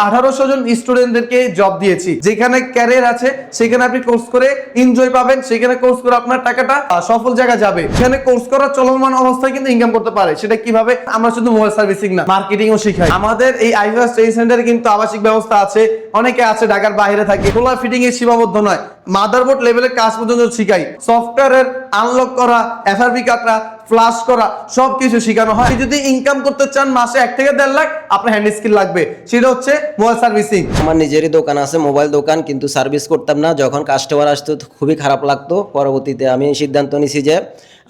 1800 জন স্টুডেন্টদেরকে জব দিয়েছি, যেখানে ক্যারিয়ার আছে সেখানে আপনি কোর্স করে এনজয় পাবেন, সেখানে কোর্স করে আপনার টাকাটা সফল জায়গায় যাবে। সেখানে কোর্স করা চলমান অবস্থায় কিন্তু ইনকাম করতে পারে। সেটা কিভাবে? আমরা শুধু মোবাইল সার্ভিসিং না, মার্কেটিংও শিখাই। আমাদের এই আইভিএস ট্রেনিং সেন্টারে কিন্তু আবাসিক ব্যবস্থা আছে। অনেকে আছে ঢাকার বাইরে থাকে, সোলার ফিটিং এর সীমাবদ্ধ নয়, মাদারবোর্ড লেভেলের কাজ পর্যন্ত শিখাই। সফটওয়্যারের আনলক করা, এফআরবি কাটা, ফ্লাশ করা সবকিছু শেখানো হয়। যদি ইনকাম করতে চান মাসে 1 থেকে 1.5 লাখ, আপনার হ্যান্ড স্কিল লাগবে, সেটা হচ্ছে মোবাইল সার্ভিসিং। আমার নিজেরই দোকান আছে, মোবাইল দোকান, কিন্তু সার্ভিস করতাম না। যখন কাস্টমার আসতো খুবই খারাপ লাগতো। পরবর্তীতে আমি সিদ্ধান্ত নিয়েছি যে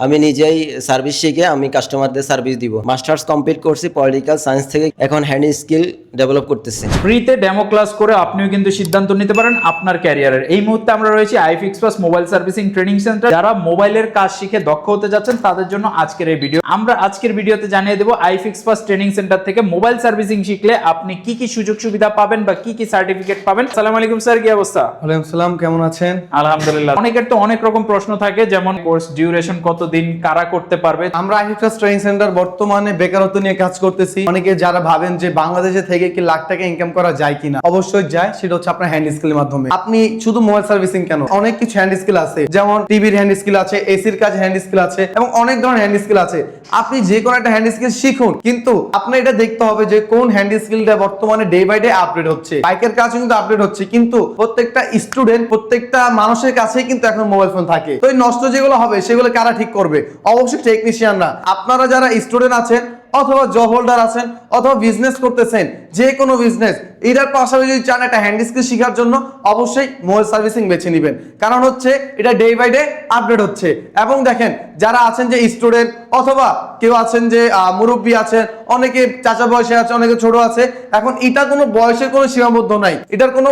আমি নিজেই সার্ভিস শিখে আমি কাস্টমারদের সার্ভিস দিব। মাস্টার্স কমপ্লিট করছি পলিটিক্যাল সায়েন্স থেকে, এখন হ্যান্ড স্কিল ডেভেলপ করতেছি। ফ্রিতে ডেমো ক্লাস করে আপনিও কিন্তু সিদ্ধান্ত নিতে পারেন আপনার ক্যারিয়ারের। এই মুহূর্তে আমরা রয়েছি iFix plus mobile servicing training centre. যারা মোবাইলের কাজ শিখে দক্ষ হতে যাচ্ছেন তাদের জন্য আজকের এই ভিডিও। আমরা আজকের ভিডিওতে জানিয়ে দেব আইফিক্স প্লাস ট্রেনিং সেন্টার থেকে মোবাইল সার্ভিসিং শিখলে আপনি কি কি সুযোগ সুবিধা পাবেন বা কি কি সার্টিফিকেট পাবেন। আসসালামু আলাইকুম স্যার, কি অবস্থা? ওয়ালাইকুম সালাম, কেমন আছেন? আলহামদুলিল্লাহ। অনেকের তো অনেক রকম প্রশ্ন থাকে, যেমন কোর্স ডিউরেশন কতদিন, কারা করতে পারবে। আমরা আইফিক্স ট্রেনিং সেন্টার বর্তমানে বেকারত্ব নিয়ে কাজ করতেছি। অনেকে যারা ভাবেন যে বাংলাদেশে থেকে কি লাখ টাকা ইনকাম করা যায় কিনা, অবশ্যই যায়। সেটা হচ্ছে আপনার হ্যান্ড স্কিলের মাধ্যমে। আপনি শুধু মোবাইল সার্ভিসিং কেন, অনেক কিছু হ্যান্ড স্কিল আছে, যেমন টিভির হ্যান্ড স্কিল আছে, এসির কাজ হ্যান্ড স্কিল আছে, এবং অনেক ধরনের হ্যান্ড স্কিল আছে। আপনি যে কোনো একটা হ্যান্ড স্কিল শিখুন, কিন্তু আপনার এটা দেখতে হবে যে কোন হ্যান্ড স্কিলটা বর্তমানে ডে বাই ডে আপডেট হচ্ছে। বাইকের কাজ কিন্তু আপডেট হচ্ছে, কিন্তু প্রত্যেকটা স্টুডেন্ট, প্রত্যেকটা মানুষের কাছেই কিন্তু এখন মোবাইল ফোন থাকে। তো এই নষ্ট যেগুলো হবে সেগুলো কারা ঠিক করবে? অবশ্যই টেকনিশিয়ানরা। আপনারা যারা স্টুডেন্ট আছেন অথবা জব হোল্ডার আছেন অথবা বিজনেস করতেছেন, যে কোনো বিজনেস, এটার পাশাপাশি যদি চান একটা হ্যান্ড স্কিল শেখার জন্য, অবশ্যই মোবাইল সার্ভিসিং বেছে নেবেন। কারণ হচ্ছে এটা ডে বাই ডে আপডেট হচ্ছে। এবং দেখেন, যারা আছেন যে স্টুডেন্ট অথবা কেউ আছেন যে মুরব্বী আছেন, অনেকে চাচা বয়সে আছে, অনেকে ছোট আছে। এখন এটা কোনো বয়সের কোনো সীমাবদ্ধ নাই, এটার কোনো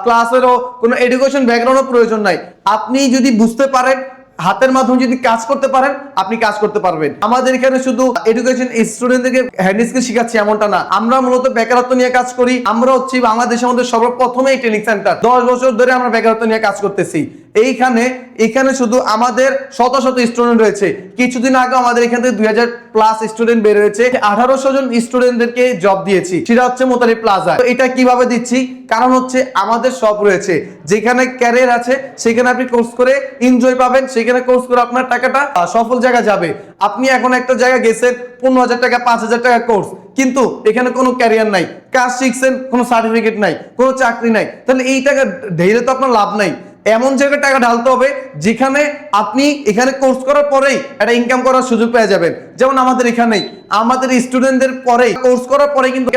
ক্লাসেরও কোনো এডুকেশন ব্যাকগ্রাউন্ডের প্রয়োজন নাই। আপনি যদি বুঝতে পারেন, হাতের মাধ্যমে যদি কাজ করতে পারেন, আপনি কাজ করতে পারবেন। আমাদের এখানে শুধু এডুকেশন স্টুডেন্টদেরকে হ্যান্ড স্কিল শেখাচ্ছি এমনটা না, আমরা মূলত বেকারত্ব নিয়ে কাজ করি। আমরা হচ্ছি বাংলাদেশের মধ্যে সর্বপ্রথম এই ট্রেনিং সেন্টার। 10 বছর ধরে আমরা বেকারত্ব নিয়ে কাজ করতেছি। এখানে শুধু আমাদের শত শত স্টুডেন্ট রয়েছে। কিছুদিন আগে আমাদের এখান থেকে 2000 প্লাস স্টুডেন্ট বের হয়েছে। 1800 জন স্টুডেন্টদেরকে জব দিয়েছি, সেটা হচ্ছে মোতারি প্লাজা। এটা কিভাবে দিচ্ছি? কারণ হচ্ছে আমাদের সব রয়েছে, যেখানে ক্যারিয়ার আছে সেখানে আপনি কোর্স করে এনজয় পাবেন, সেখানে কোর্স করে আপনার টাকাটা সফল জায়গায় যাবে। আপনি এখন একটা জায়গায় গেছেন, 15,000 টাকা, 5,000 টাকা কোর্স, কিন্তু এখানে কোনো ক্যারিয়ার নাই। কাজ শিখছেন, কোনো সার্টিফিকেট নাই, কোনো চাকরি নাই, তাহলে এই টাকা ঢেলে তো আপনার লাভ নাই। এমন জায়গায় টাকা ঢালতে হবে যেখানে আপনি এখানে কোর্স করার পরেই একটা ইনকাম করার সুযোগ পেয়ে যাবেন। যেমন আমাদের এখানেই আমাদের স্টুডেন্টদের পরে কোর্স করার পরে কিন্তু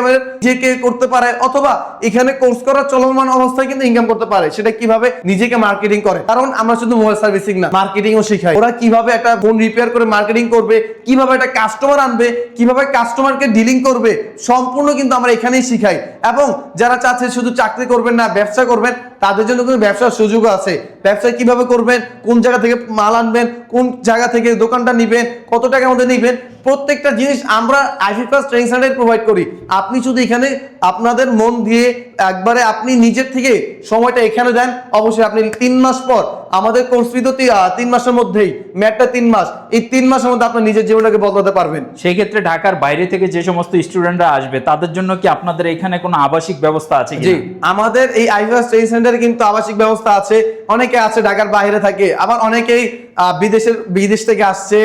যে কে করতে পারে, অথবা এখানে কোর্স করার চলমান অবস্থায় কিন্তু ইনকাম করতে পারে। সেটা কিভাবে? নিজেকে মার্কেটিং করে। কারণ আমরা শুধু মোবাইল সার্ভিসিং না, মার্কেটিংও শিখাই। ওরা কিভাবে একটা ফোন রিপেয়ার করে মার্কেটিং করবে, কিভাবে একটা কাস্টমার আনবে, কিভাবে কাস্টমারকে ডিলিং করবে, সম্পূর্ণ কিন্তু আমরা এখানেই শিখাই। এবং যারা চাচ্ছে শুধু চাকরি করবেন না, ব্যবসা করবেন, তাদের জন্য কিন্তু ব্যবসার সুযোগ আছে। ব্যবসা কিভাবে করবেন, কোন জায়গা থেকে মাল আনবেন, কোন জায়গা থেকে দোকানটা নিবেন, কত টাকার মধ্যে নিবেন, প্রত্যেকটা জিনিস আমরা আইফিক্স প্লাস ট্রেনিং সেন্টারে প্রোভাইড করি। আপনি শুধু এখানে আপনাদের মন দিয়ে একবারে আপনি নিজের থেকে সময়টা এখানে দেন, অবশ্যই আপনি 3 মাস পর আমাদের কোর্স ফি তো 3 মাসের মধ্যেই, ম্যাটটা 3 মাস, এই 3 মাসের মধ্যে আপনার নিজের জীবনটাকে বদলাতে পারবেন। সেই ক্ষেত্রে ঢাকার বাইরে থেকে যে সমস্ত স্টুডেন্টরা আসবে তাদের জন্য কি আপনাদের এখানে কোনো আবাসিক ব্যবস্থা আছে? জি, আমাদের এই আইফিক্স ট্রেনিং সেন্টারে কিন্তু আবাসিক ব্যবস্থা আছে। অনেকে আছে ঢাকার বাইরে থাকে, আবার অনেকেই বিদেশ থেকে আসছে,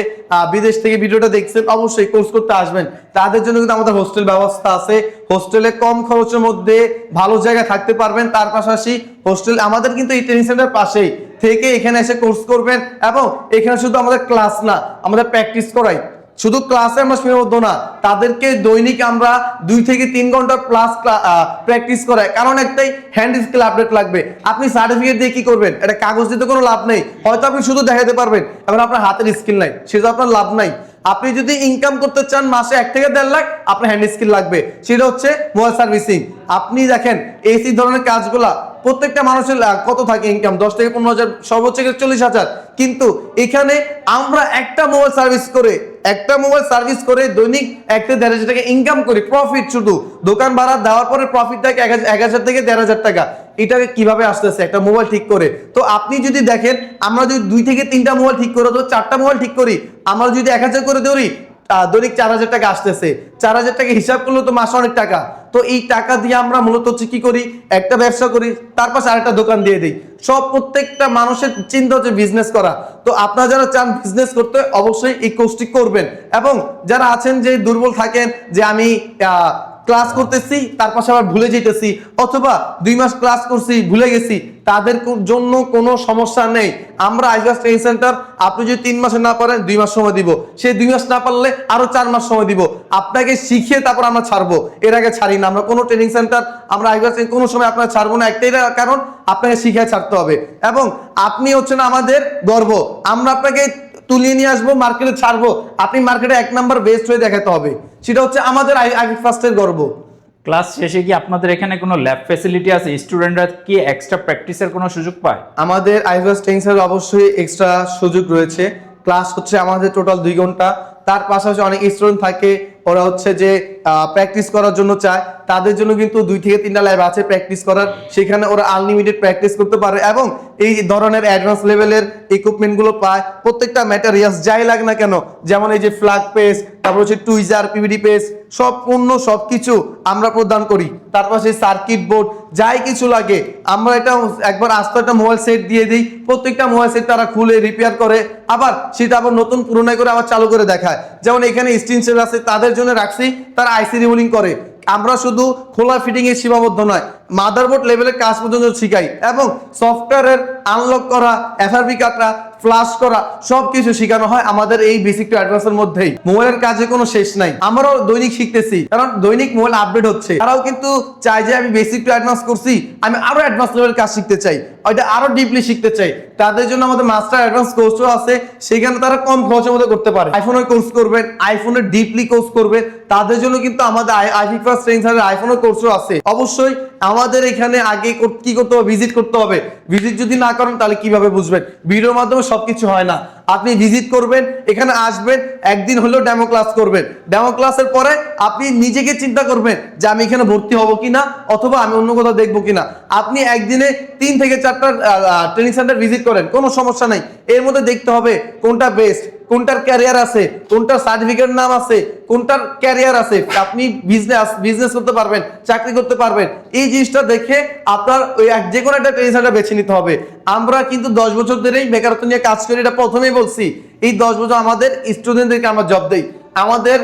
বিদেশ থেকে ভিডিওটা দেখছেন, অবশ্যই কোর্স করতে আসবেন। তাদের জন্য কিন্তু আমাদের হোস্টেল ব্যবস্থা আছে। হোস্টেলে কম খরচের মধ্যে ভালো জায়গায় থাকতে পারবেন। তার পাশাপাশি হোস্টেল আমাদের কিন্তু এই ট্রেনিং সেন্টার পাশেই থেকে এখানে এসে কোর্স করবেন। এবং এখানে শুধু আমাদের ক্লাস না, আমাদের প্র্যাকটিস করাই। শুধু ক্লাসে আমরা সীমাবদ্ধ না, তাদেরকে দৈনিক আমরা 2 থেকে 3 ঘন্টা প্লাস প্র্যাকটিস করাই। কারণ একটাই, হ্যান্ড স্কিল আপডেট লাগবে। আপনি সার্টিফিকেট দিয়ে কি করবেন? এটা কাগজ দিতে কোনো লাভ নেই। হয়তো আপনি শুধু দেখাতে পারবেন, এবার আপনার হাতের স্কিল নাই, সেটা আপনার লাভ নাই। আপনি যদি ইনকাম করতে চান মাসে 1 থেকে 1.5 লাখ, আপনার হ্যান্ড স্কিল লাগবে, সেটা হচ্ছে মোবাইল সার্ভিসিং। আপনি দেখেন এসি ধরনের কাজগুলা প্রত্যেকটা মানুষের কত থাকে ইনকাম? 10 থেকে 15,000, সর্বোচ্চ 40,000। কিন্তু এখানে আমরা একটা মোবাইল সার্ভিস করে দৈনিক 1 থেকে 1.5 হাজার টাকা ইনকাম করি। প্রফিট শুধু দোকান ভাড়া দেওয়ার পরে প্রফিট থাকে 1,000 থেকে 1,500 টাকা। এটাকে কিভাবে আসতেছে? একটা মোবাইল ঠিক করে। তো আপনি যদি দেখেন, আমরা যদি 2 থেকে 3টা মোবাইল ঠিক করে, তো 4টা মোবাইল ঠিক করি, আমরা যদি 1,000 করে ধরি, দৈনিক 4,000 টাকা আসতেছে, 4,000 টাকা হিসাব করলে তো মাসে অনেক টাকা। তো এই টাকা দিয়ে আমরা মূলত হচ্ছে কি করি, একটা ব্যবসা করি, তার পাশে আরেকটা দোকান দিয়ে দিই। প্রত্যেকটা মানুষের চিন্তা হচ্ছে বিজনেস করা। তো আপনারা যারা চান বিজনেস করতে, অবশ্যই এই কোর্সটি করবেন। এবং যারা আছেন যে দুর্বল থাকেন, যে আমি ক্লাস করতেছি তার পাশে আবার ভুলে যেতেছি, অথবা 2 মাস ক্লাস করছি ভুলে গেছি, তাদের জন্য কোনো সমস্যা নেই। আমরা আইফিক্স ট্রেনিং সেন্টার, আপনি যদি 3 মাসে না পারেন 2 মাস সময় দিব, সেই 2 মাস না পারলে আরো 4 মাস সময় দিব, আপনাকে শিখিয়ে তারপর আমরা ছাড়বো। এর আগে ছাড়ি না আমরা কোনো ট্রেনিং সেন্টার, আমরা আইফিক্স কোনো সময় আপনারা ছাড়বো না, একটাই কারণ আপনাকে শিখিয়ে ছাড়তে হবে। এবং আপনি হচ্ছেন আমাদের গর্ব, আমরা আপনাকে তুলিয়ে নিয়ে আসবো, মার্কেটে ছাড়বো, আপনি মার্কেটে 1 নাম্বার বেস্ট হয়ে দেখাতে হবে, সেটা হচ্ছে আমাদের আইফিক্স ফার্স্টের গর্ব। ক্লাস শেষে কি আপনাদের এখানে কোনো ল্যাব ফ্যাসিলিটি আছে? স্টুডেন্টরা কি এক্সট্রা প্র্যাকটিসের কোনো সুযোগ পায়? আমাদের আইফিক্স ট্রেনিং সেন্টারে অবশ্যই এক্সট্রা সুযোগ রয়েছে। ক্লাস হচ্ছে আমাদের টোটাল 2 ঘন্টা। তার পাশাপাশি অনেক স্টুডেন্ট থাকে, ওরা হচ্ছে যে প্র্যাকটিস করার জন্য চায়, তাদের জন্য কিন্তু 2 থেকে 3টা ল্যাব আছে প্র্যাকটিস করার, সেখানে ওরা আনলিমিটেড প্র্যাকটিস করতে পারে এবং এই ধরনের অ্যাডভান্স লেভেলের ইকুইপমেন্টগুলো পায়। প্রত্যেকটা ম্যাটেরিয়ালস যাই লাগ না কেন, যেমন এই যে ফ্ল্যাগ পেজ, তারপর হচ্ছে টুইজার, পিভিডি পেজ, সম্পূর্ণ সবকিছু আমরা প্রদান করি। তার পাশে সার্কিট বোর্ড, যাই কিছু লাগে আমরা এটা একবার আস্ত একটা মোবাইল সেট দিয়ে দিই, প্রত্যেকটা মোবাইল সেট তারা খুলে রিপেয়ার করে, আবার সেটা আবার নতুন পুরোনায় করে আবার চালু করে দেখায়। যেমন এখানে স্ক্রিন সেল আছে, তাদের জন্য রাখছি, তারা আইসি রিমুভিং করে। আমরা শুধু খোলা ফিটিং এর সীমাবদ্ধ নয়, মাদারবোর্ড লেভেলের কাজ পর্যন্ত শিখাই এবং সফটওয়্যারের আনলক করা, এফআরবি কাটা, ফ্লাশ করা, সবকিছু শেখানো হয় আমাদের এই বেসিক টু অ্যাডভান্সের মধ্যেই। মোবাইলের কাজে কোনো শেষ নাই, আমরাও দৈনিক শিখতেছি, কারণ দৈনিক মোবাইল আপডেট হচ্ছে। তারাও কিন্তু চাই যে আমি বেসিক টু অ্যাডভান্স করছি, আমি আরো অ্যাডভান্স লেভেলের কাজ শিখতে চাই, ওইটা আরো ডিপলি শিখতে চাই। তাদের জন্য আমাদের মাস্টার অ্যাডভান্স কোর্সও আছে, সেখানে তারা কম খরচের মধ্যে করতে পারে। আইফোনের কোর্স করবেন, আইফোনের ডিপলি কোর্স করবেন, তাদের জন্য কিন্তু আমাদের আইফিক্স ট্রেনিং সেন্টারে আইফোনের কোর্সও আছে। অবশ্যই আমাদের এখানে আগে কি করতে হবে, ভিজিট করতে হবে। ভিজিট যদি না করেন তাহলে কিভাবে বুঝবেন? ভিডিওর মাধ্যমে সবকিছু হয় না। আপনি ভিজিট করবেন, এখানে আসবেন, একদিন হলেও ডেমো ক্লাস করবেন। ডেমো ক্লাসের পরে আপনি নিজেকে চিন্তা করবেন যে আমি এখানে ভর্তি হব কিনা, অথবা আমি অন্য কোথাও দেখবো কিনা। আপনি একদিনে 3 থেকে 4টা ট্রেনিং সেন্টার ভিজিট করেন, কোনো সমস্যা নাই। এর মধ্যে দেখতে হবে কোনটা বেস্ট, কোনটার ক্যারিয়ার আছে, কোনটার সার্টিফিকেট নাম আছে, কোনটার ক্যারিয়ার আছে, আপনি বিজনেস করতে পারবেন, চাকরি করতে পারবেন। এই জিনিসটা দেখে আপনার ওই যে কোনো একটা ট্রেনিং সেন্টার বেছে নিতে হবে। আমরা কিন্তু 10 বছর ধরেই বেকারত্ব নিয়ে কাজ করি, এটা প্রথমেই বলছি। এই 10 বছর আমাদের স্টুডেন্টদেরকে আমরা জব দেই। আমাদের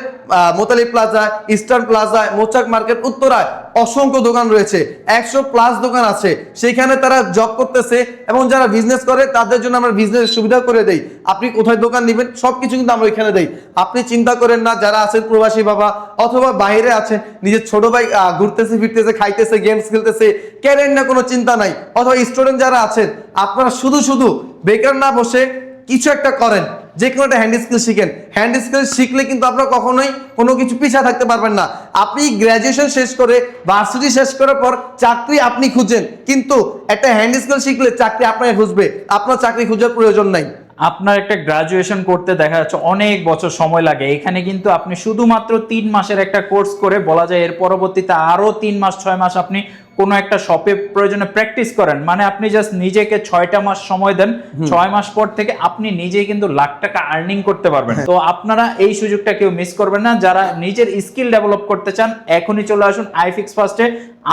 মোতালিব প্লাজা, ইস্টার্ন প্লাজা, মোচাক মার্কেট, উত্তরায় অসংখ্য দোকান রয়েছে, 100+ দোকান আছে, সেখানে তারা জব করতেছে। এবং যারা বিজনেস করে তাদের জন্য আমরা বিজনেস সুবিধা করে দেই। আপনি কোথায় দোকান নেবেন সবকিছু কিন্তু আমরা এখানে দেই। আপনি চিন্তা করেন না, যারা আছেন প্রবাসী বাবা অথবা বাইরে আছেন, নিজের ছোট ভাই ঘুরতেছে ফিরতেছে, খাইতেছে, গেমস খেলতেছে, ক্যারিয়ার না কোনো চিন্তা নাই, অথবা স্টুডেন্ট যারা আছেন, আপনারা শুধু বেকার না বসে কিছু একটা করেন, যে কোনো একটা হ্যান্ড স্কিল শিখেন। হ্যান্ড স্কিল শিখলে কিন্তু আপনারা কখনোই কোনো কিছু পিছিয়ে থাকতে পারবেন না। আপনি গ্র্যাজুয়েশন শেষ করে, ভার্সিটি শেষ করার পর চাকরি আপনি খুঁজেন, কিন্তু একটা হ্যান্ড স্কিল শিখলে চাকরি আপনাকে খুঁজবে, আপনার চাকরি খোঁজার প্রয়োজন নাই। আপনার একটা গ্রাজুয়েশন করতে দেখা যাচ্ছে অনেক বছর সময় লাগে, এখানে কিন্তু আপনি শুধুমাত্র 3 মাসের একটা কোর্স করে বলা যায়, এর পরবর্তীতে আরো 3 মাস 6 মাস আপনি কোনো একটা শপে প্রয়োজনে প্র্যাকটিস করেন, মানে আপনি জাস্ট নিজেকে 6টা মাস সময় দেন, 6 মাস পর থেকে আপনি নিজেই কিন্তু লাখ টাকা আর্নিং করতে পারবেন। তো আপনারা এই সুযোগটা কেউ মিস করবেন না। যারা নিজের স্কিল ডেভেলপ করতে চান, এখনই চলে আসুন আইফিক্স ফার্স্টে।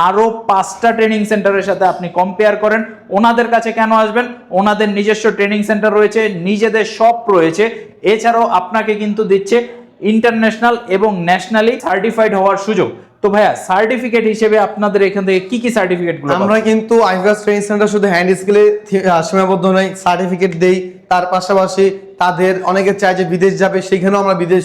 আরো 5টা ট্রেনিং সেন্টারের সাথে আপনি কম্পেয়ার করেন। ওনাদের কাছে কেন আসবেন? ওনাদের নিজস্ব ট্রেনিং সেন্টার রয়েছে, নিজেদের শপ রয়েছে, এছাড়াও আপনাকে কিন্তু দিচ্ছে ইন্টারন্যাশনাল এবং ন্যাশনালি সার্টিফাইড হওয়ার সুযোগ। তো ভাইয়া, সার্টিফিকেট হিসেবে আপনাদের এখান থেকে কি সার্টিফিকেটগুলো? আমরা কিন্তু আইফিক্স ট্রেনিং সেন্টার শুধু হ্যান্ড স্কিলে সীমাবদ্ধ নয়, সার্টিফিকেট দেই। তার পাশাপাশি তাদের অনেকে চায় যে বিদেশ যাবে, সেখানেও আমরা বিদেশ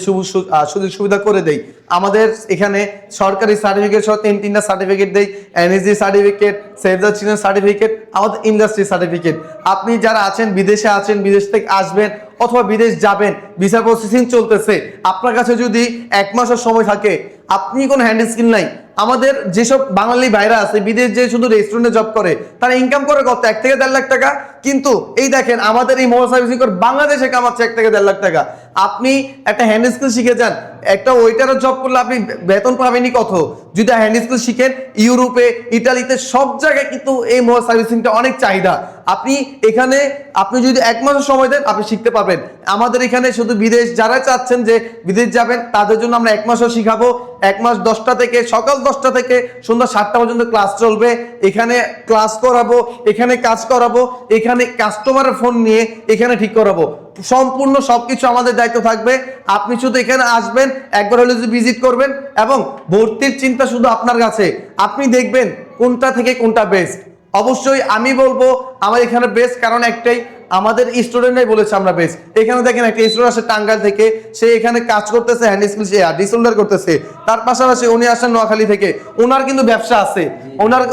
সুযোগ সুবিধা করে দেই। আমাদের এখানে সরকারি সার্টিফিকেট সহ 3টা সার্টিফিকেট দেই, NSG certificate, save the children certificate, আমাদের ইন্ডাস্ট্রি সার্টিফিকেট। আপনি যারা আছেন, বিদেশে আছেন, বিদেশ থেকে আসবেন অথবা বিদেশ যাবেন, ভিসা প্রসেসিং চলতেছে, আপনার কাছে যদি 1 মাসের সময় থাকে, আপনি কোনো হ্যান্ড স্কিল নাই, আমাদের যেসব বাঙালি ভাইরা আছে বিদেশ যে শুধু রেস্টুরেন্টে জব করে, তারা ইনকাম করে কত 1 থেকে 1.5 লাখ টাকা, কিন্তু এই দেখেন আমাদের এই মোবাইল সার্ভিসিং করে বাংলাদেশে কামাচ্ছে 1 থেকে 1.5 লাখ টাকা। আপনি একটা হ্যান্ড স্কিল শিখে যান, একটা ওয়েটারের জব করলে আপনি বেতন পাবেনই কত। যদি হ্যান্ড স্কিল শিখেন, ইউরোপে, ইটালিতে সব জায়গায় কিন্তু এই মোবাইল সার্ভিসিংটা অনেক চাহিদা। আপনি এখানে আপনি যদি 1 মাসের সময় দেন, আপনি শিখতে পারবেন। আমাদের এখানে শুধু বিদেশ যারা চাচ্ছেন যে বিদেশ যাবেন তাদের জন্য আমরা 1 মাসও শিখাবো। 1 মাস 10টা থেকে সকাল 10টা থেকে সন্ধ্যা 7টা পর্যন্ত ক্লাস চলবে। এখানে ক্লাস করাবো, এখানে কাজ করাবো, এখানে কাস্টমারের ফোন নিয়ে এখানে ঠিক করাবো। সম্পূর্ণ সবকিছু আমাদের দায়িত্ব থাকবে। আপনি শুধু এখানে আসবেন, একবার হলে যদি ভিজিট করবেন এবং ভর্তির চিন্তা শুধু আপনার কাছে। আপনি দেখবেন কোনটা থেকে কোনটা বেস্ট। অবশ্যই আমি বলবো আমার এখানে বেস্ট কারণ একটাই, আমাদের স্টুডেন্টরাই বলেছে আমরা বেস্ট। এখানে দেখেন একটা স্টুডেন্ট আসে টাঙ্গাইল থেকে, সে এখানে কাজ করতেছে, হ্যান্ড স্কিল ডিসোল্ডার করতেছে। তার পাশাপাশি উনি আসেন নোয়াখালী থেকে, ওনার কিন্তু ব্যবসা আছে,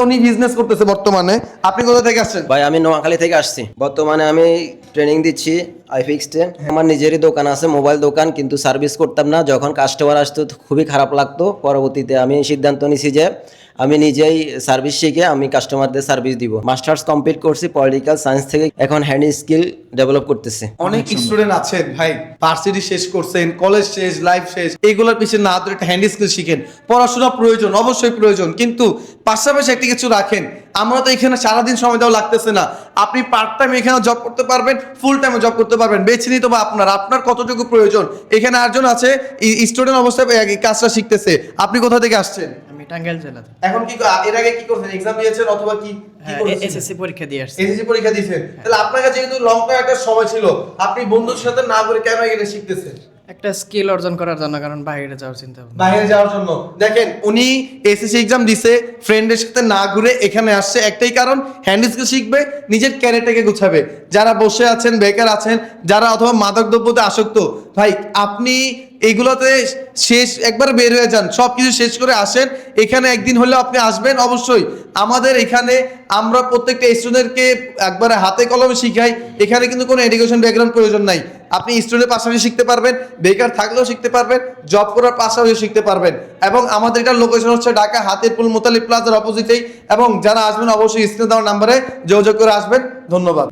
উনি বিজনেস করতেছে বর্তমানে। আপনি কোথা থেকে আসছেন? ভাই আমি নোয়াখালী থেকে আসছি। বর্তমানে আমি ট্রেনিং দিচ্ছি আইফিক্সে। আমার নিজেরই দোকান আছে, মোবাইল দোকান, কিন্তু সার্ভিস করতাম না। যখন কাস্টমার আসতো খুবই খারাপ লাগতো। পরবর্তীতে আমি সিদ্ধান্ত নিয়েছি যে আমি নিজেই সার্ভিস শিখে আমি কাস্টমারদের সার্ভিস দিব। মাস্টার্স কমপ্লিট করছি পলিটিক্যাল সায়েন্স থেকে, এখন হ্যান্ড স্কিল ডেভেলপ করতেছি। অনেক স্টুডেন্ট আছেন ভাই, ভার্সিটি শেষ করছেন, কলেজ শেষ, লাইফ শেষ, এইগুলোর পিছনে না ধরে একটা হ্যান্ড স্কিল শিখেন। পড়াশোনা প্রয়োজন, অবশ্যই প্রয়োজন, কিন্তু পাশাপাশি একটা কিছু রাখেন। আমরা তো এখানে সারাদিন সময় দেওয়া লাগতেছে না। আপনি পার্ট টাইম এখানে জব করতে পারবেন, ফুল টাইমে জব করতে পারবেন। বেছে নিতে হবে আপনার কতটুকু প্রয়োজন। এখানে আরেকজন আছে স্টুডেন্ট অবস্থায় কাজটা শিখতেছে। আপনি কোথা থেকে আসছেন? আমি টাঙ্গাইল জেলা থেকে। এখন কি এর আগে কি করছেন? এক্সাম দিয়েছেন অথবা কি এসএসসি পরীক্ষা দিয়ে আসছি। এসএসসি পরীক্ষা দিয়েছেন? তাহলে আপনার কাছে যেহেতু লং টাইম একটা সময় ছিল, আপনি বন্ধুর সাথে না করে কেন এটা শিখতেছেন? একটা স্কিল অর্জন করার জন্য, কারণ বাইরে যাওয়ার চিন্তা ভাবনা। বাইরে যাওয়ার জন্য। দেখেন উনি এসএসসি এক্সাম দিছে, ফ্রেন্ডের সাথে না ঘুরে এখানে আসছে একটাই কারণ, হ্যান্ড স্কিল শিখবে, নিজের ক্যারিয়ারটাকে গুছাবে। যারা বসে আছেন, বেকার আছেন, যারা অথবা মাদক দ্রব্যতে আসক্ত, ভাই আপনি এইগুলোতে শেষ একবার বের হয়ে যান, সবকিছু শেষ করে আসেন। এখানে একদিন হলেও আপনি আসবেন অবশ্যই। আমাদের এখানে আমরা প্রত্যেকটা স্টুডেন্টকে একবারে হাতে কলমে শিখাই। এখানে কিন্তু কোনো এডুকেশন ব্যাকগ্রাউন্ড প্রয়োজন নাই। আপনি স্টুডেন্টের পাশাপাশি শিখতে পারবেন, বেকার থাকলেও শিখতে পারবেন, জব করার পাশাপাশি শিখতে পারবেন। এবং আমাদের এটার লোকেশন হচ্ছে ঢাকা হাতিরপুল মোতালিব প্লাজার অপোজিটেই। এবং যারা আসবেন অবশ্যই স্ক্রিনে দেওয়া নাম্বারে যোগাযোগ করে আসবেন। ধন্যবাদ।